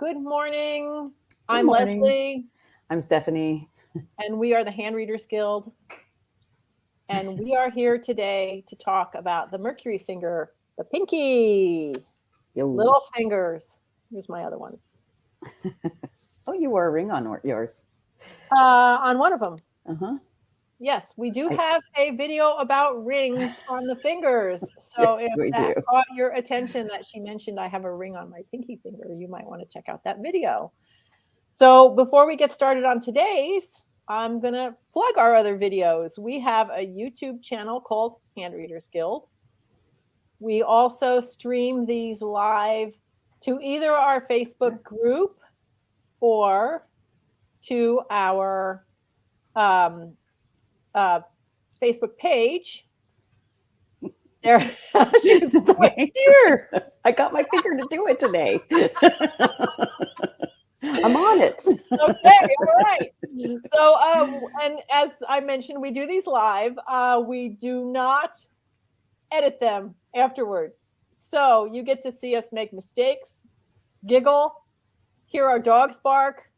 Good morning. Good I'm morning. Leslie, I'm Stephanie. and we are the Hand Readers Guild. And we are here today to talk about the Mercury Finger, the pinky, Yo. little fingers. Here's my other one. Oh, you wore a ring on yours. On one of them. Uh-huh. Yes, we do have a video about rings on the fingers. So Yes, if we that do. caught your attention that she mentioned I have a ring on my pinky finger, you might want to check out that video. So before we get started on today's, I'm going to plug our other videos. We have a YouTube channel called Hand Readers Guild. We also stream these live to either our Facebook group or to our Facebook page. There, she's here. I got my finger to do it today. I'm on it. Okay, all right. So, and as I mentioned, we do these live. We do not edit them afterwards. So you get to see us make mistakes, giggle, hear our dogs bark,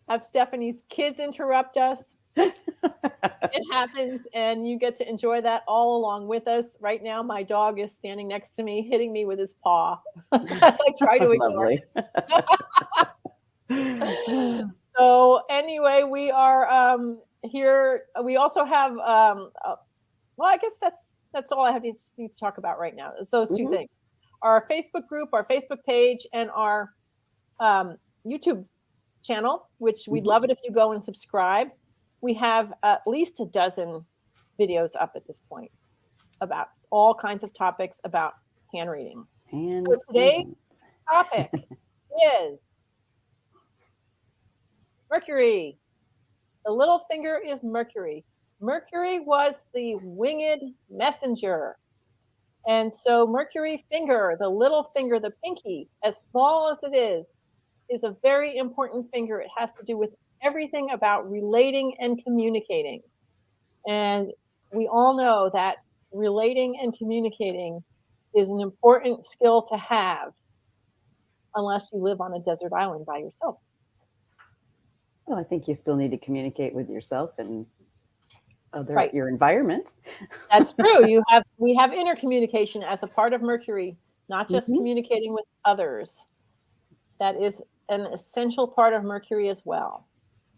have Stephanie's kids interrupt us. It happens, and you get to enjoy that all along with us. Right now, my dog is standing next to me, hitting me with his paw as I try to ignore it. So anyway, we are here. We also have, well, I guess that's all I have need to talk about right now is those two things. Our Facebook group, our Facebook page, and our YouTube channel, which we'd love it if you go and subscribe. We have at least a dozen videos up at this point about all kinds of topics about hand reading. So today's topic is Mercury. The little finger is Mercury. Mercury was the winged messenger. And so Mercury Finger, the little finger, the pinky, as small as it is a very important finger. It has to do with everything about relating and communicating. And we all know that relating and communicating is an important skill to have unless you live on a desert island by yourself. Well, I think you still need to communicate with yourself and your environment. That's true. We have intercommunication as a part of Mercury, not just communicating with others. That is an essential part of Mercury as well.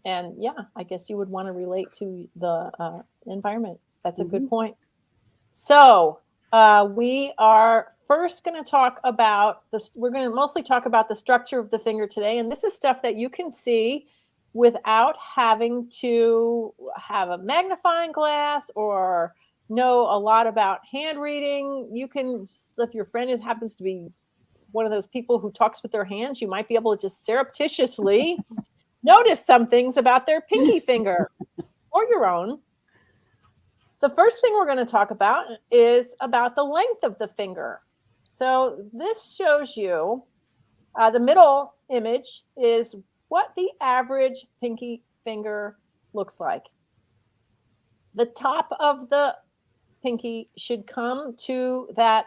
And yeah, I guess you would want to relate to the environment. That's a good point. So we are first going to talk about this. We're going to mostly talk about the structure of the finger today. And this is stuff that you can see without having to have a magnifying glass or know a lot about hand reading. You can, if your friend happens to be one of those people who talks with their hands, you might be able to just surreptitiously notice some things about their pinky finger or your own. The first thing we're going to talk about is about the length of the finger. So this shows you, the middle image is what the average pinky finger looks like. The top of the pinky should come to that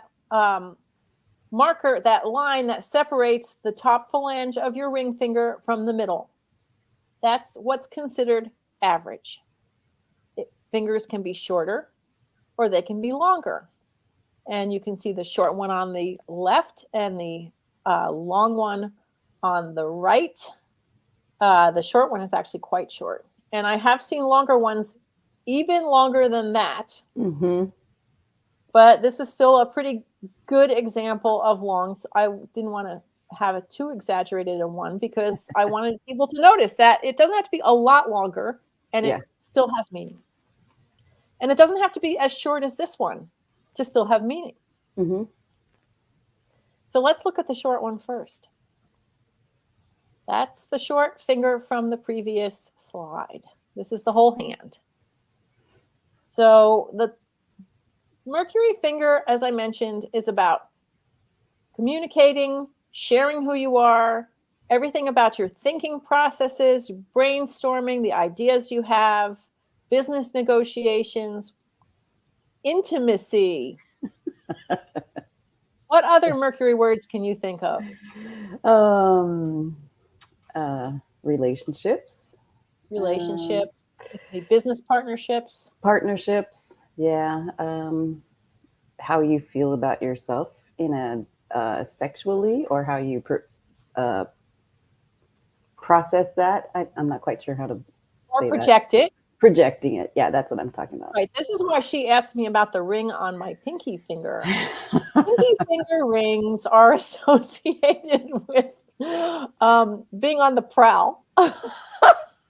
marker, that line that separates the top phalange of your ring finger from the middle. That's what's considered average. Fingers can be shorter or they can be longer. And you can see the short one on the left and the long one on the right. The short one is actually quite short. And I have seen longer ones, even longer than that. But this is still a pretty good example of longs. I didn't want to have it too exaggerated in one because I wanted people to notice that it doesn't have to be a lot longer and it still has meaning. And it doesn't have to be as short as this one to still have meaning. So let's look at the short one first. That's the short finger from the previous slide. This is the whole hand. So the Mercury finger, as I mentioned, is about communicating, sharing who you are, everything about your thinking processes, brainstorming, the ideas you have, business negotiations, intimacy. What other Mercury words can you think of? Relationships. Relationships, business partnerships. Partnerships. Yeah. How you feel about yourself in a sexually, or how you uh, process that. I'm not quite sure how to Or say project it. Projecting it. Yeah, that's what I'm talking about. Right. This is why she asked me about the ring on my pinky finger. Pinky finger rings are associated with being on the prowl.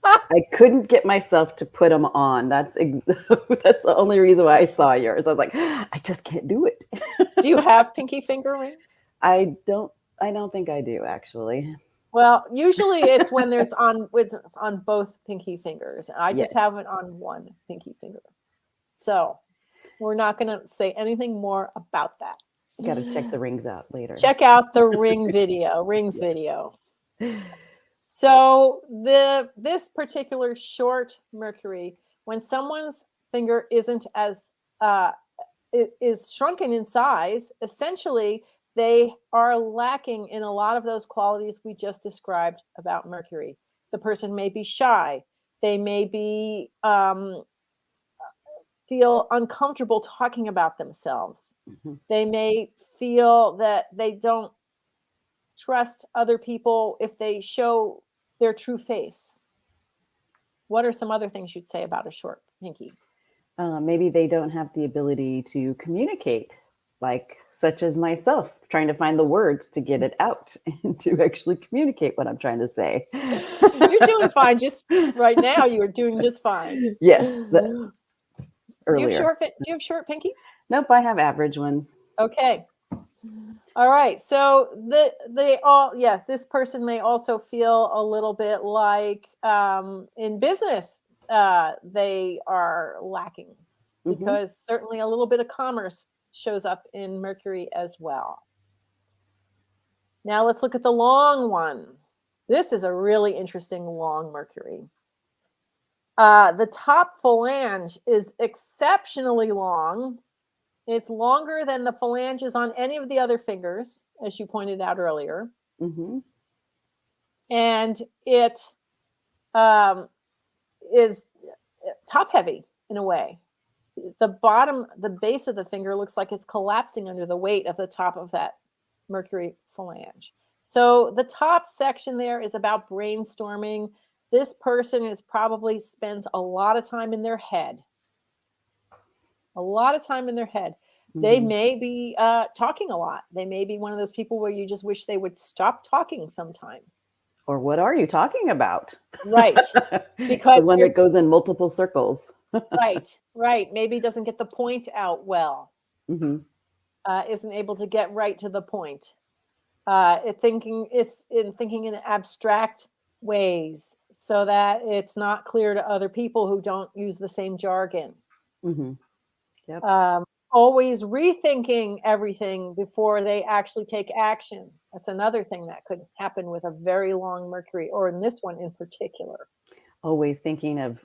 I couldn't get myself to put them on. That's that's the only reason why I saw yours. I was like, I just can't do it. Do you have pinky finger rings? I don't. I don't think I do, actually. Well, usually it's when there's on both pinky fingers. I just Yeah. have it on one pinky finger. So we're not going to say anything more about that. Got to check the rings out later. Check out the rings video. So this particular short Mercury, when someone's finger isn't as it is shrunken in size, essentially they are lacking in a lot of those qualities we just described about Mercury. The person may be shy. They may be feel uncomfortable talking about themselves. Mm-hmm. They may feel that they don't trust other people if they show their true face. What are some other things you'd say about a short pinky? Maybe they don't have the ability to communicate, like such as myself, trying to find the words to get it out and to actually communicate what I'm trying to say. You're doing fine. Just right now, you are doing just fine. Yes. Do Earlier. you have short pinkies? Nope, I have average ones. Okay. All right. So this person may also feel a little bit like in business they are lacking, because certainly a little bit of commerce shows up in Mercury as well. Now let's look at the long one. This is a really interesting long Mercury. The top phalange is exceptionally long. It's longer than the phalanges on any of the other fingers, as you pointed out earlier. Mm-hmm. And it is top heavy in a way. The base of the finger looks like it's collapsing under the weight of the top of that Mercury phalange. So the top section there is about brainstorming. This person is probably spends a lot of time in their head. They may be talking a lot. They may be one of those people where you just wish they would stop talking sometimes. Or what are you talking about? Right. Because the one that goes in multiple circles. Right. Maybe doesn't get the point out well. Mm-hmm. Isn't able to get right to the point. Thinking in abstract ways so that it's not clear to other people who don't use the same jargon. Mm-hmm. Yep. Always rethinking everything before they actually take action. That's another thing that could happen with a very long Mercury, or in this one in particular. Always thinking of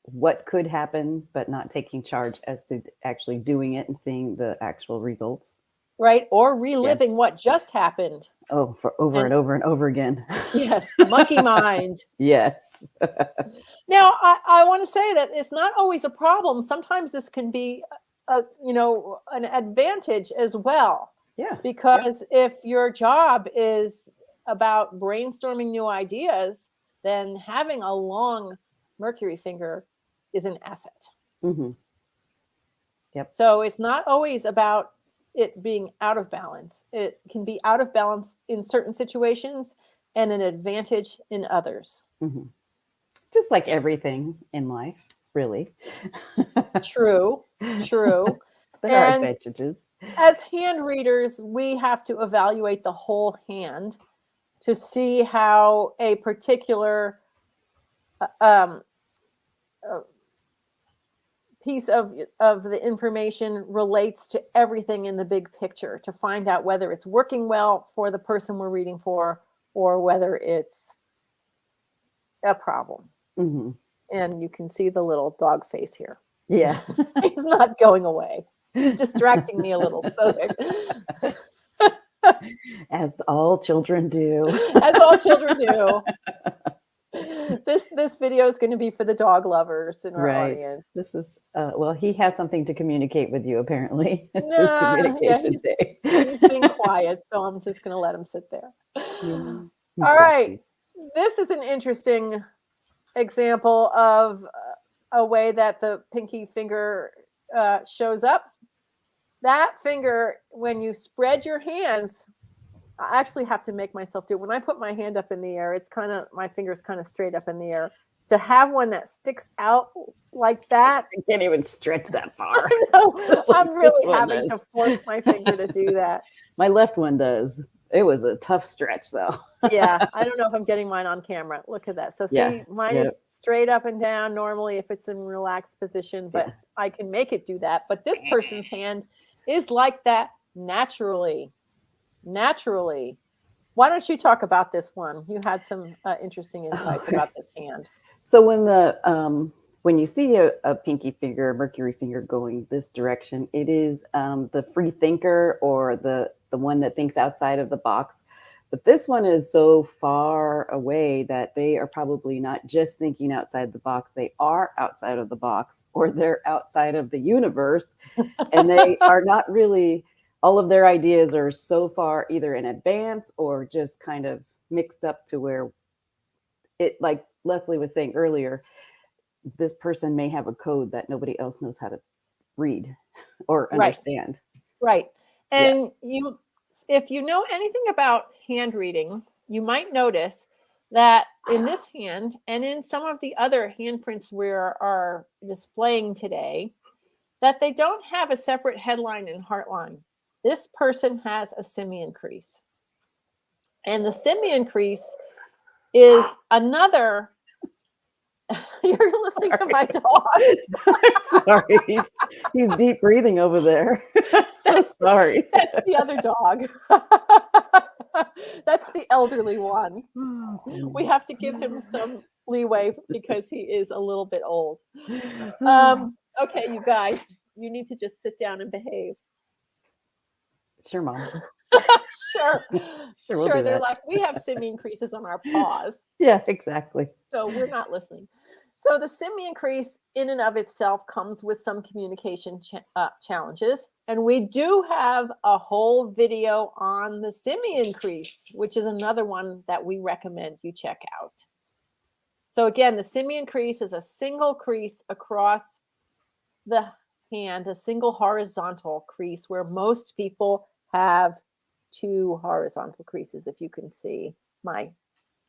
what could happen, but not taking charge as to actually doing it and seeing the actual results. Right. Or reliving what just happened. Oh, for over and over and over again. Yes. Monkey mind. Yes. Now, I want to say that it's not always a problem. Sometimes this can be, an advantage as well. Yeah. Because if your job is about brainstorming new ideas, then having a long Mercury finger is an asset. Mm-hmm. Yep. So it's not always about it being out of balance. It can be out of balance in certain situations and an advantage in others. Mm-hmm. Just like everything in life, really. True. There are advantages. As hand readers, we have to evaluate the whole hand to see how a particular piece of the information relates to everything in the big picture, to find out whether it's working well for the person we're reading for or whether it's a problem. Mm-hmm. And you can see the little dog face here. Yeah. He's not going away. He's distracting me a little. So As all children do. As all children do. This video is going to be for the dog lovers in our audience. This is well, he has something to communicate with you. Apparently, it's his Yeah, communication day. he's being quiet, so I'm just going to let him sit there. Yeah, All right, this is an interesting example of a way that the pinky finger shows up. That finger, when you spread your hands, I actually have to make myself do it. When I put my hand up in the air, it's kind of, my finger's kind of straight up in the air. To have one that sticks out like that. I can't even stretch that far. No, I'm really having to force my finger to do that. My left one does. It was a tough stretch though. Yeah, I don't know if I'm getting mine on camera. Look at that. So see, mine is straight up and down normally if it's in relaxed position, but I can make it do that. But this person's hand is like that naturally. Why don't you talk about this one? You had some interesting insights about this hand. So when you see a pinky finger, a Mercury finger going this direction, it is the free thinker or the one that thinks outside of the box. But this one is so far away that they are probably not just thinking outside the box. They are outside of the box, or they're outside of the universe. And they are not really, all of their ideas are so far either in advance or just kind of mixed up to where it, like Leslie was saying earlier, this person may have a code that nobody else knows how to read or understand. Right. And if you know anything about hand reading, you might notice that in this hand and in some of the other handprints we are displaying today, that they don't have a separate headline and heartline. This person has a simian crease. And the simian crease is another... You're listening to my dog. Sorry. He's deep breathing over there. So sorry. That's the other dog. That's the elderly one. We have to give him some leeway because he is a little bit old. Okay, you guys, you need to just sit down and behave. Sure, Mom. Sure. We'll They're like, we have simian creases on our paws. Yeah, exactly. So we're not listening. So the simian crease in and of itself comes with some communication challenges. And we do have a whole video on the simian crease, which is another one that we recommend you check out. So again, the simian crease is a single crease across the hand, a single horizontal crease where most people have two horizontal creases. If you can see my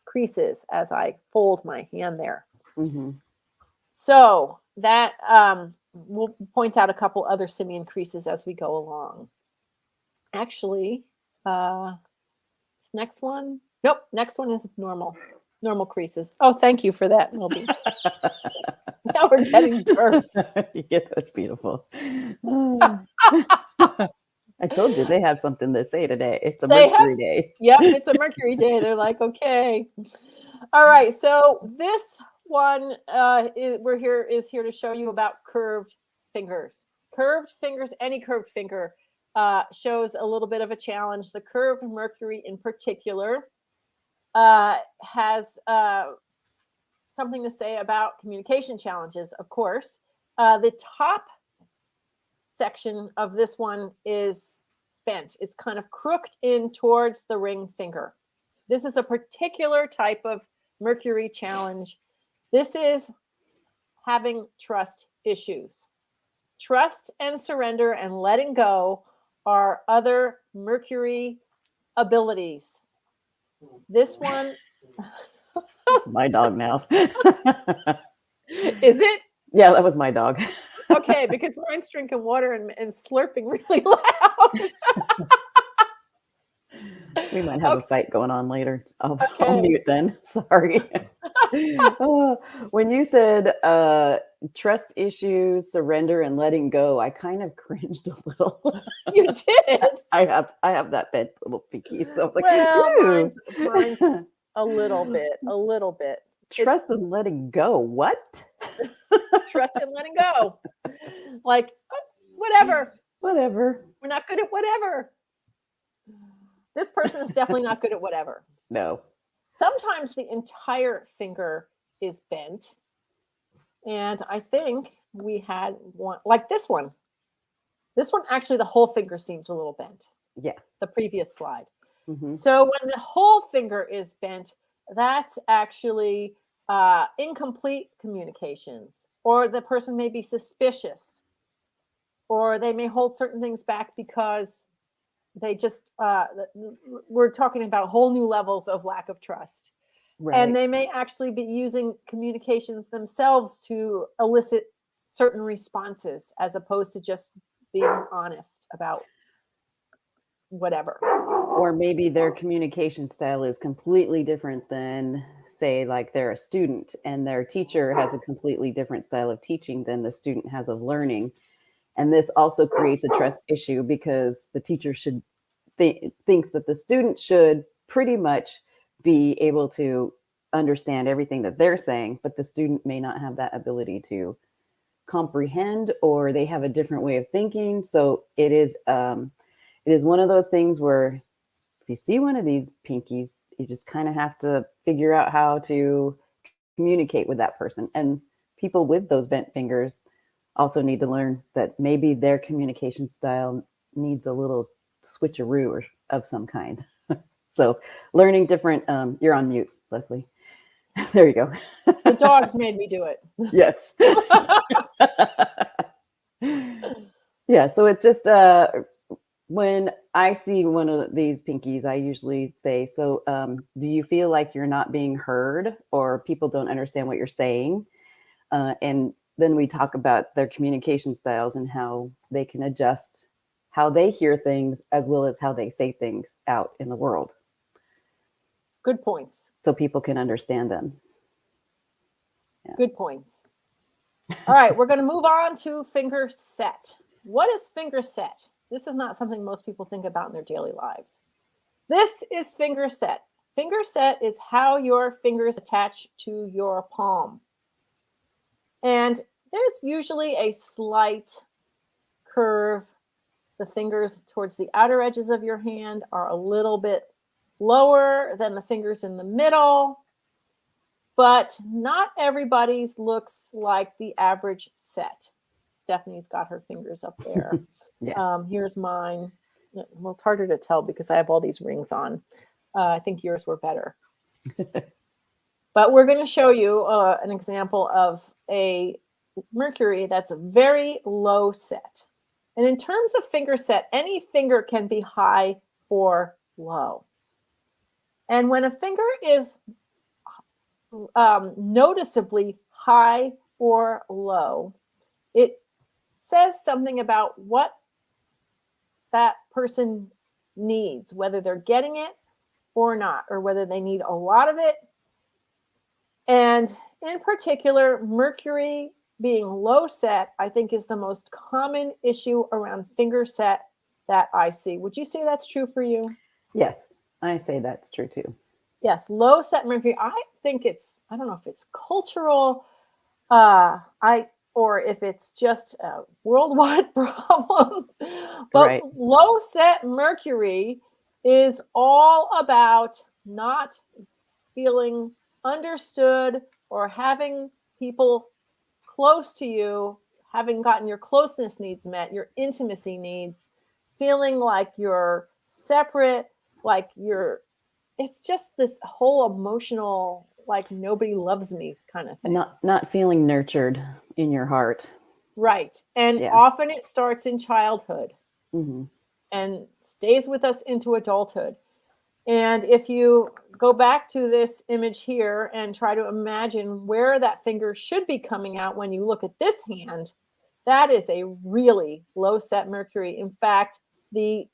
creases as I fold my hand there. Mm-hmm. So that we'll point out a couple other simian creases as we go along. Actually, next one. Nope, next one is normal creases. Oh, thank you for that, Milby. Now we're getting dirt. Yeah, that's beautiful. I told you they have something to say today. It's a Mercury day. Yep, it's a Mercury day. They're like, okay. All right, so this one is here to show you about curved fingers. Curved fingers, any curved finger shows a little bit of a challenge. The curved Mercury in particular has something to say about communication challenges, of course. The top section of this one is bent. It's kind of crooked in towards the ring finger. This is a particular type of Mercury challenge. This is having trust issues. Trust and surrender and letting go are other Mercury abilities. This one... It's my dog now. Is it? Yeah, that was my dog. Okay, because mine's drinking water and slurping really loud. We might have a fight going on later. I'll mute then. Sorry. When you said trust issues, surrender, and letting go, I kind of cringed a little. You did. I have that bent little pinky, so I'm like, well, mine's a little bit. Trust and letting go. What? Trust and letting go. Like, whatever. Whatever. We're not good at whatever. This person is definitely not good at whatever. No. Sometimes the entire finger is bent. And I think we had one like this one. This one, actually, the whole finger seems a little bent. Yeah. The previous slide. Mm-hmm. So when the whole finger is bent, that's actually incomplete communications, or the person may be suspicious, or they may hold certain things back because they just, we're talking about whole new levels of lack of trust. Right. And they may actually be using communications themselves to elicit certain responses as opposed to just being honest about whatever. Or maybe their communication style is completely different than, say, like they're a student and their teacher has a completely different style of teaching than the student has of learning. And this also creates a trust issue because the teacher should thinks that the student should pretty much be able to understand everything that they're saying, but the student may not have that ability to comprehend, or they have a different way of thinking. So it is one of those things where if you see one of these pinkies, you just kind of have to figure out how to communicate with that person. And people with those bent fingers also need to learn that maybe their communication style needs a little switcheroo of some kind. So learning different, you're on mute, Leslie. There you go. The dogs made me do it. Yes. Yeah, so it's just when I see one of these pinkies, I usually say, so do you feel like you're not being heard or people don't understand what you're saying? And then we talk about their communication styles and how they can adjust how they hear things as well as how they say things out in the world. Good points. So people can understand them. Yeah. Good points. All right, we're going to move on to finger set. What is finger set? This is not something most people think about in their daily lives. This is finger set. Finger set is how your fingers attach to your palm. And there's usually a slight curve. The fingers towards the outer edges of your hand are a little bit lower than the fingers in the middle, but not everybody's looks like the average set. Stephanie's got her fingers up there. Yeah. Here's mine. Well, it's harder to tell because I have all these rings on. I think yours were better. But we're going to show you an example of a Mercury that's a very low set. And in terms of finger set, any finger can be high or low. And when a finger is noticeably high or low, it says something about what that person needs, whether they're getting it or not, or whether they need a lot of it. And in particular, Mercury being low set, I think, is the most common issue around finger set that I see. Would you say that's true for you? Yes, I say that's true too. Yes, low set Mercury. I think I don't know if it's cultural, or if it's just a worldwide problem. But right. Low set Mercury is all about not feeling understood or having people close to you, having gotten your closeness needs met, your intimacy needs, feeling like you're separate, like it's just this whole emotional, like nobody loves me kind of thing. Not feeling nurtured in your heart. Right. And often it starts in childhood and stays with us into adulthood. And if you go back to this image here and try to imagine where that finger should be coming out when you look at this hand, that is a really low set Mercury. In fact, the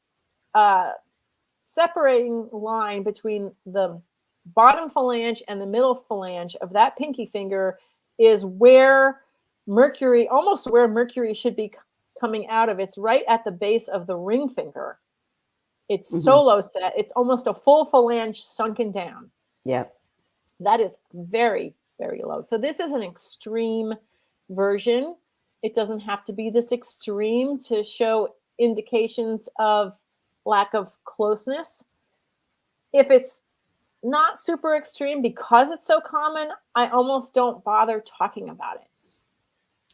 separating line between the bottom phalange and the middle phalange of that pinky finger is where Mercury, almost where Mercury should be coming out of. It's right at the base of the ring finger. It's so low set. It's almost a full phalange sunken down. Yeah. That is very, very low. So this is an extreme version. It doesn't have to be this extreme to show indications of lack of closeness. if it's not super extreme, because it's so common, I almost don't bother talking about it.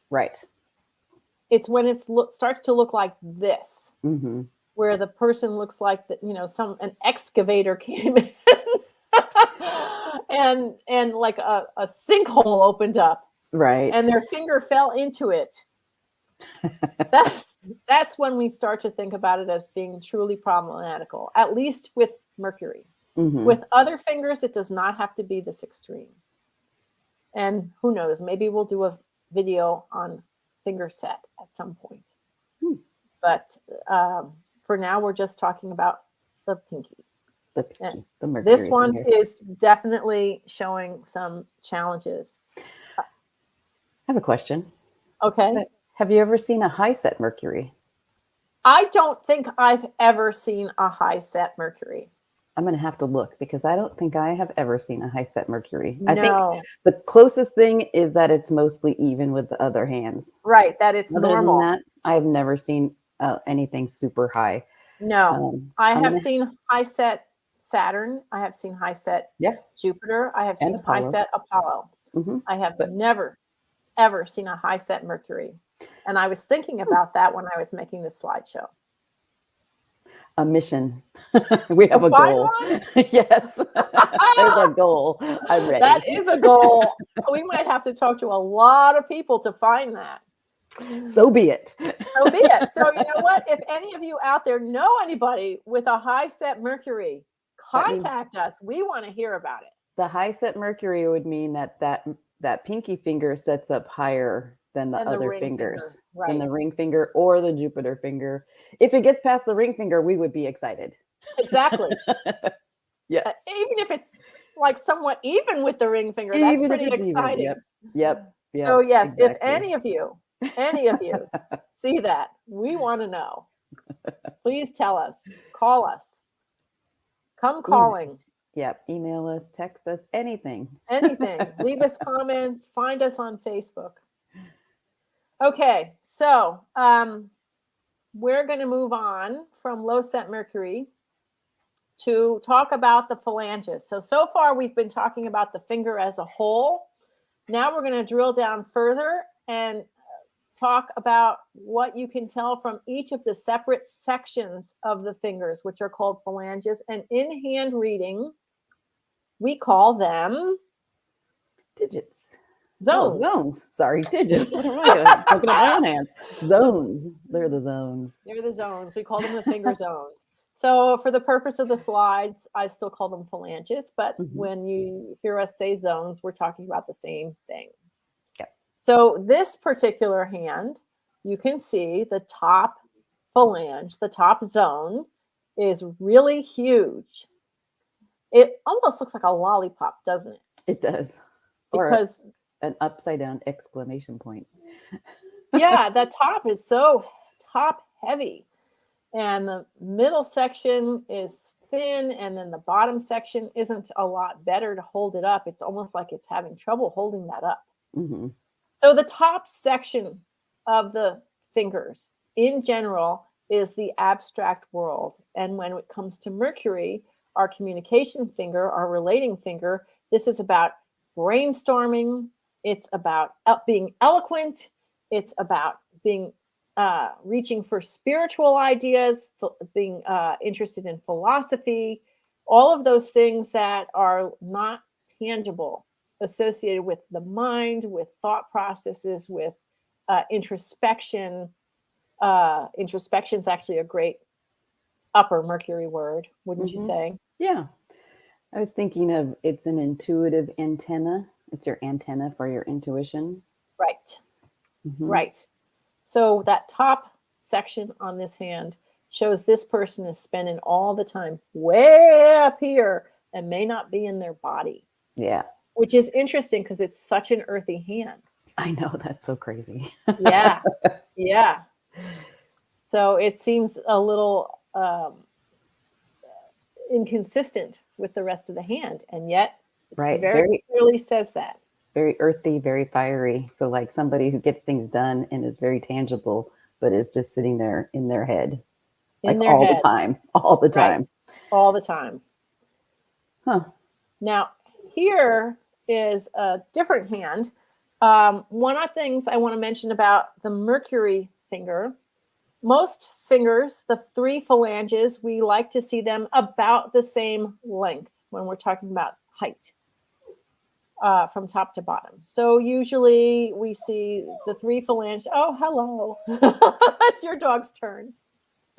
Right. It's when it starts to look like this, Mm-hmm. where the person looks like that, an excavator came in and like a sinkhole opened up, Right. and their finger fell into it. That's when we start to think about it as being truly problematical, at least with Mercury. Mm-hmm. With other fingers, it does not have to be this extreme. And who knows, maybe we'll do a video on finger set at some point. But for now, we're just talking about the pinky. The Mercury this one finger. is definitely showing some challenges. I have a question. Okay. Have you ever seen a high set Mercury? I don't think I've ever seen a high set Mercury. I'm going to have to look because I don't think I have ever seen a high set Mercury. No. I think the closest thing is that it's mostly even with the other hands. Right, that it's Other normal. than that, I've never seen anything super high. No, I have seen high set Saturn. I have seen high set Jupiter. I have seen high set Apollo. Mm-hmm. I have never, ever seen a high set Mercury. And I was thinking about that when I was making this slideshow. A mission. We have a goal. Yes. There's a goal. I'm ready. That is a goal. We might have to talk to a lot of people to find that. So be it. So be it. So you know what? If any of you out there know anybody with a high set Mercury, contact us. We want to hear about it. The high set Mercury would mean that pinky finger sets up higher than the other fingers, right. than the ring finger or the Jupiter finger. If it gets past the ring finger, we would be excited. Exactly. Yes. Even if it's like somewhat even with the ring finger, that's pretty exciting. Yep. So yes, exactly. if any of you see that, we want to know. Please tell us. Call us. Come calling. Yep. Email us, text us, anything. Anything. Leave us comments. Find us on Facebook. Okay, so we're going to move on from low set Mercury to talk about the phalanges. So far we've been talking about the finger as a whole. Now we're going to drill down further and talk about what you can tell from each of the separate sections of the fingers, which are called phalanges. And in hand reading, we call them digits. Zones. Oh, zones. Sorry, digits. What am I doing? Looking at my own hands. Zones. They're the zones. They're the zones. We call them the finger zones. So for the purpose of the slides, I still call them phalanges. But when you hear us say zones, we're talking about the same thing. Yep. So this particular hand, you can see the top phalange, the top zone, is really huge. It almost looks like a lollipop, doesn't it? It does. Because an upside down exclamation point. Yeah, the top is so top heavy. And the middle section is thin, and then the bottom section isn't a lot better to hold it up. It's almost like it's having trouble holding that up. Mm-hmm. So the top section of the fingers in general is the abstract world. And when it comes to Mercury, our communication finger, our relating finger, this is about brainstorming. It's about being eloquent. It's about being reaching for spiritual ideas, being interested in philosophy, all of those things that are not tangible, associated with the mind, with thought processes, with introspection. Introspection is actually a great upper Mercury word, wouldn't you say? Yeah. I was thinking of it's an intuitive antenna. It's your antenna for your intuition. Right. Right. So that top section on this hand shows this person is spending all the time way up here and may not be in their body. Yeah. Which is interesting because it's such an earthy hand. I know, that's so crazy. Yeah. Yeah. So it seems a little inconsistent with the rest of the hand. And yet, very clearly says that. Very earthy, very fiery. So like somebody who gets things done and is very tangible, but is just sitting there in their head. All the time. All the time. All the time. Now, here is a different hand. One of the things I want to mention about the Mercury finger, most fingers, the 3 phalanges, we like to see them about the same length when we're talking about height. From top to bottom. So usually we see the 3 phalanges. Oh, hello. That's your dog's turn.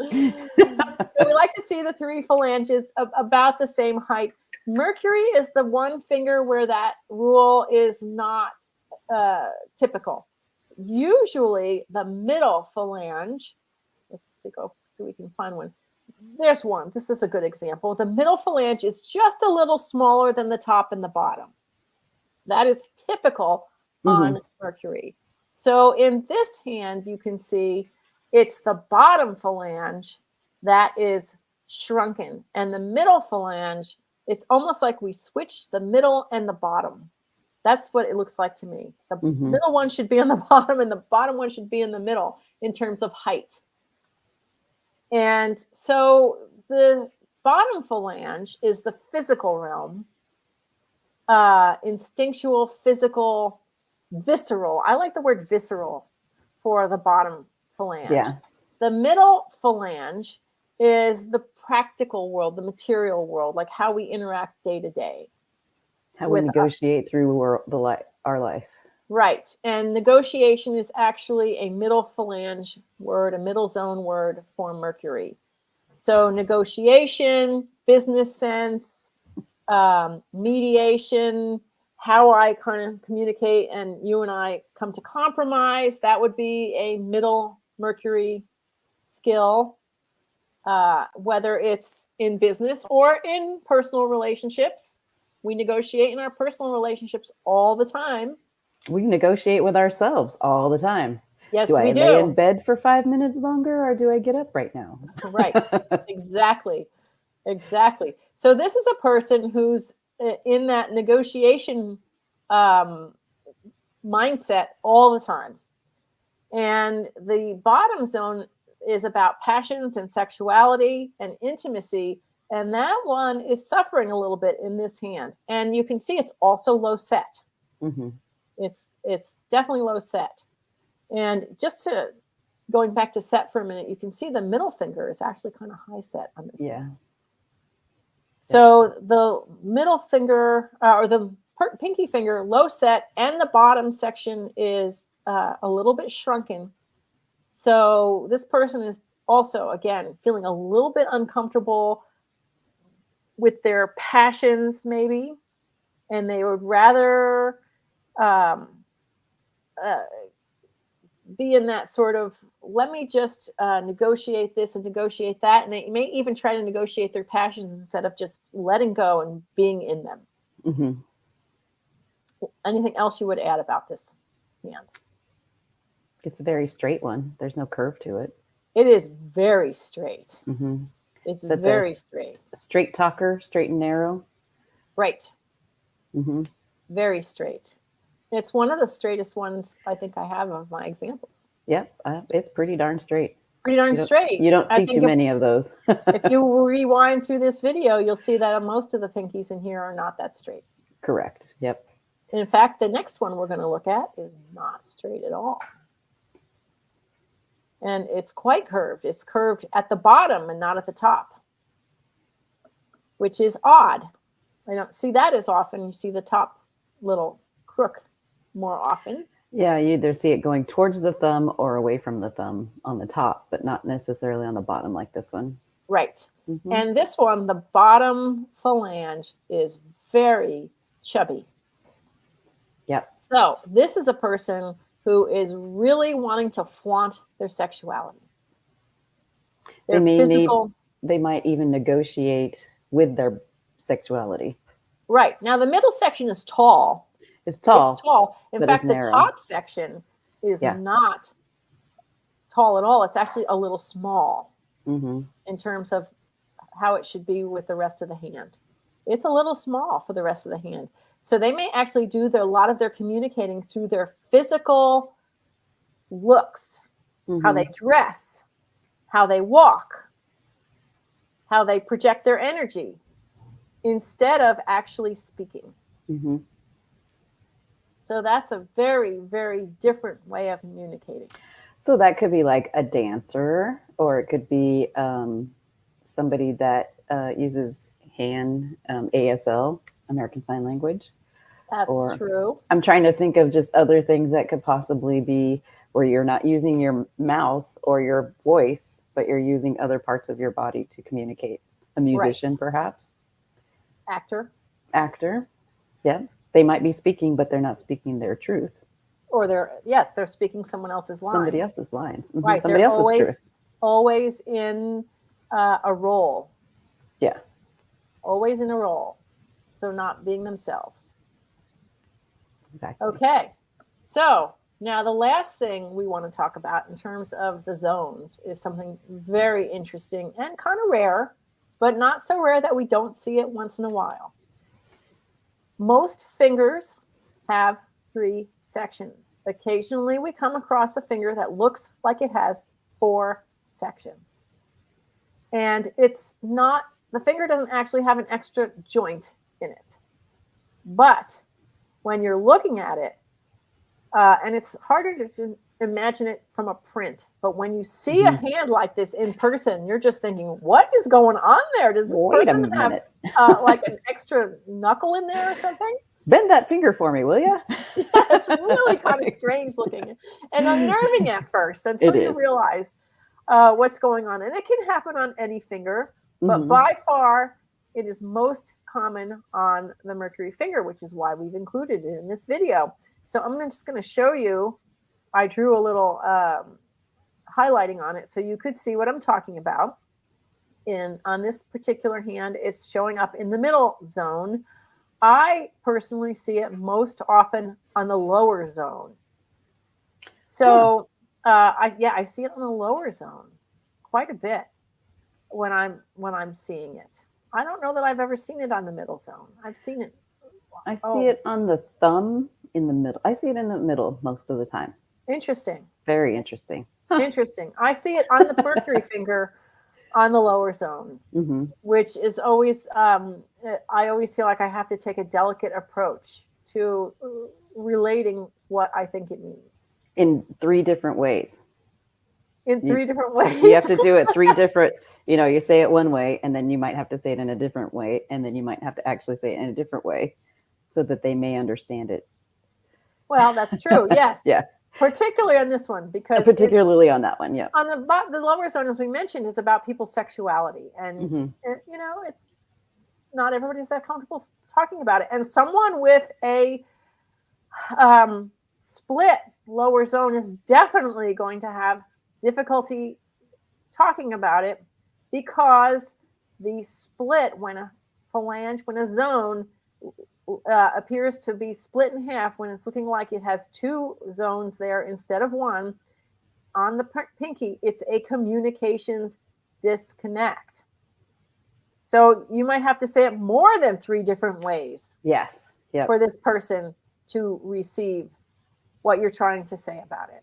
So we like to see the 3 phalanges about the same height. Mercury is the one finger where that rule is not typical. Usually the middle phalange, let's go so we can find one. There's one. This is a good example. The middle phalange is just a little smaller than the top and the bottom. That is typical on Mercury. So in this hand, you can see it's the bottom phalange that is shrunken. And the middle phalange, it's almost like we switched the middle and the bottom. That's what it looks like to me. The middle one should be on the bottom and the bottom one should be in the middle in terms of height. And so the bottom phalange is the physical realm. Instinctual, physical, visceral. I like the word visceral for the bottom phalange. Yeah. The middle phalange is the practical world, the material world, like how we interact day to day. How we negotiate through our life. Right. And negotiation is actually a middle phalange word, a middle zone word for Mercury. So negotiation, business sense, mediation, how I kind of communicate and you and I come to compromise, that would be a middle Mercury skill, whether it's in business or in personal relationships. We negotiate in our personal relationships all the time. We negotiate with ourselves all the time. Yes, do I we do. Lay in bed for 5 minutes longer or do I get up right now? Right. Exactly. So this is a person who's in that negotiation mindset all the time. And the bottom zone is about passions and sexuality and intimacy. And that one is suffering a little bit in this hand. And you can see it's also low set. It's definitely low set. And just going back to set for a minute, you can see the middle finger is actually kind of high set on this. Yeah. So the middle finger or the pinky finger, low set, and the bottom section is a little bit shrunken. So this person is also, again, feeling a little bit uncomfortable with their passions, maybe, and they would rather be in that sort of, let me just negotiate this and negotiate that. And they may even try to negotiate their passions instead of just letting go and being in them. Anything else you would add about this hand? It's a very straight one. There's no curve to it. It is very straight. It's very straight. Straight talker, straight and narrow. Right. Very straight. It's one of the straightest ones I think I have of my examples. Yep, it's pretty darn straight. Pretty darn straight. You don't see too many of those. If you rewind through this video, you'll see that most of the pinkies in here are not that straight. Correct. Yep. In fact, the next one we're going to look at is not straight at all. And it's quite curved. It's curved at the bottom and not at the top, which is odd. I don't see that as often. You see the top little crook more often. Yeah, you either see it going towards the thumb or away from the thumb on the top, but not necessarily on the bottom like this one. Right. And this one, the bottom phalange is very chubby. Yep. So this is a person who is really wanting to flaunt their sexuality. Their physical. They might even negotiate with their sexuality. Right. Now, the middle section is tall. It's tall. It's tall. In fact, the top section is not tall at all. It's actually a little small in terms of how it should be with the rest of the hand. It's a little small for the rest of the hand. So they may actually do a lot of their communicating through their physical looks, how they dress, how they walk, how they project their energy. instead of actually speaking. Mm-hmm. So that's a very, very different way of communicating. So that could be like a dancer, or it could be somebody that uses hand ASL, American Sign Language. That's Or true. I'm trying to think of just other things that could possibly be where you're not using your mouth or your voice, but you're using other parts of your body to communicate. A musician, Right. perhaps. Actor. Actor. Yeah. They might be speaking, but they're not speaking their truth. Or they're speaking someone else's Somebody line. else's lines. Mm-hmm. Right. Somebody They're else's truth. always in a role. Yeah. Always in a role. So not being themselves. Exactly. Okay. So now the last thing we want to talk about in terms of the zones is something very interesting and kind of rare, but not so rare that we don't see it once in a while. Most fingers have 3 sections. Occasionally we come across a finger that looks like it has 4 sections. And it's not, the finger doesn't actually have an extra joint in it. But when you're looking at it, and it's harder to imagine it from a print, but when you see a hand like this in person, you're just thinking, what is going on there? Does this person have like an extra knuckle in there or something? Bend that finger for me, will you? Yeah, it's really kind of strange looking and unnerving at first until you realize what's going on. And it can happen on any finger, but by far it is most common on the Mercury finger, which is why we've included it in this video. So I'm just going to show you. I drew a little highlighting on it so you could see what I'm talking about. On this particular hand, it's showing up in the middle zone. I personally see it most often on the lower zone. So I see it on the lower zone quite a bit when I'm seeing it. I don't know that I've ever seen it on the middle zone. I've seen it. I see it on the thumb in the middle. I see it in the middle most of the time. Interesting. Very interesting. Interesting. I see it on the Mercury finger on the lower zone, which is always, I always feel like I have to take a delicate approach to relating what I think it means. In 3 different ways. In 3 different ways. You have to do it 3 different, you say it one way, and then you might have to say it in a different way, and then you might have to actually say it in a different way so that they may understand it. Well, that's true. Yes. Yeah. Particularly on this one, because particularly on that one, yeah. On the lower zone, as we mentioned, is about people's sexuality, and it's not everybody's that comfortable talking about it. And someone with a split lower zone is definitely going to have difficulty talking about it, because the split, when a zone appears to be split in half, when it's looking like it has 2 zones there instead of 1 on the pinky, it's a communications disconnect. So you might have to say it more than 3 different ways. Yes. Yep. For this person to receive what you're trying to say about it.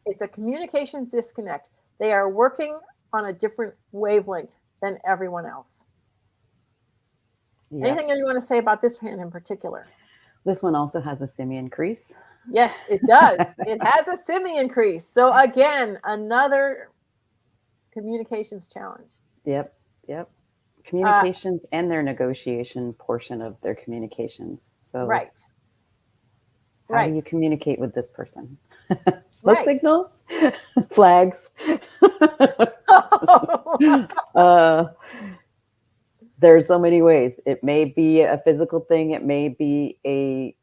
It's a communications disconnect. They are working on a different wavelength than everyone else. Yep. Anything you want to say about this hand in particular? This one also has a simian crease. Yes, it does. It has a simian crease. So again, another communications challenge. Yep. Communications and their negotiation portion of their communications. So right. How do you communicate with this person? Smoke signals? Flags? There's so many ways. It may be a physical thing. It may be a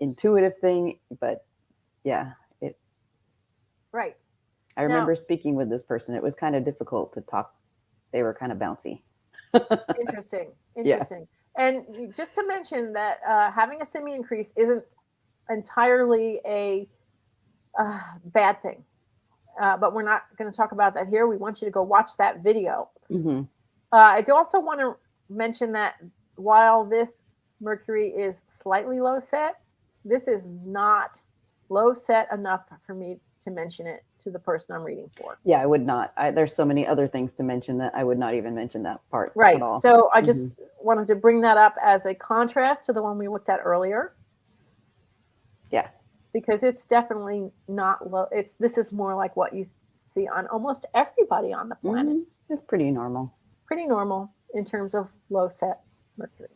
intuitive thing. But yeah, Right. I remember speaking with this person. It was kind of difficult to talk. They were kind of bouncy. Interesting. Yeah. And just to mention that having a simian crease isn't entirely a bad thing, but we're not going to talk about that here. We want you to go watch that video. I do also want to mention that while this Mercury is slightly low set, this is not low set enough for me to mention it to the person I'm reading for. Yeah, I would not. There's so many other things to mention that I would not even mention that part Right. at all. So I just wanted to bring that up as a contrast to the one we looked at earlier. Yeah. Because it's definitely not low. This is more like what you see on almost everybody on the planet. It's pretty normal. Pretty normal in terms of low set Mercury.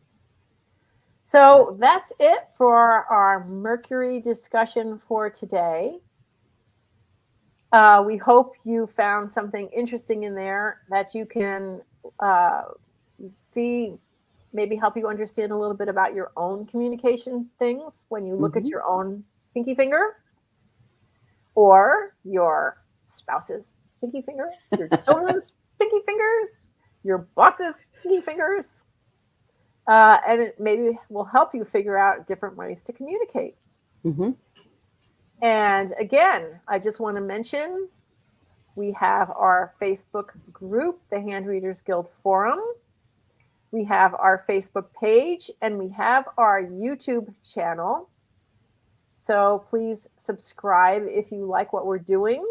So that's it for our Mercury discussion for today. We hope you found something interesting in there that you can see, maybe help you understand a little bit about your own communication things when you look at your own pinky finger or your spouse's pinky finger, your children's pinky fingers, your boss's pinky fingers. And it maybe will help you figure out different ways to communicate. And again, I just want to mention we have our Facebook group, the Hand Readers Guild Forum. We have our Facebook page, and we have our YouTube channel. So please subscribe if you like what we're doing.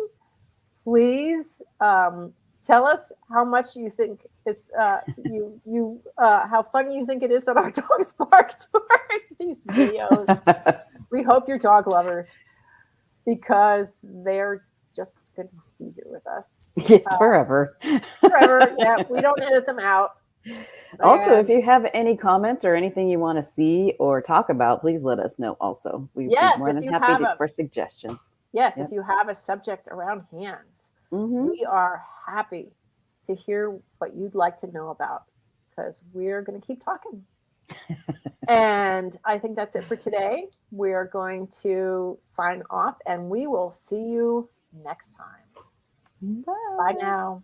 Please tell us how much you think it's how funny you think it is that our dogs bark during these videos. We hope you're dog lovers because they're just good to be here with us. Forever. Forever. Yeah, we don't edit them out. Also, if you have any comments or anything you want to see or talk about, please let us know also. We'd be more than happy for suggestions. Yes, if you have a subject around hands, we are happy to hear what you'd like to know about because we're going to keep talking. And I think that's it for today. We're going to sign off and we will see you next time. Bye. Bye now.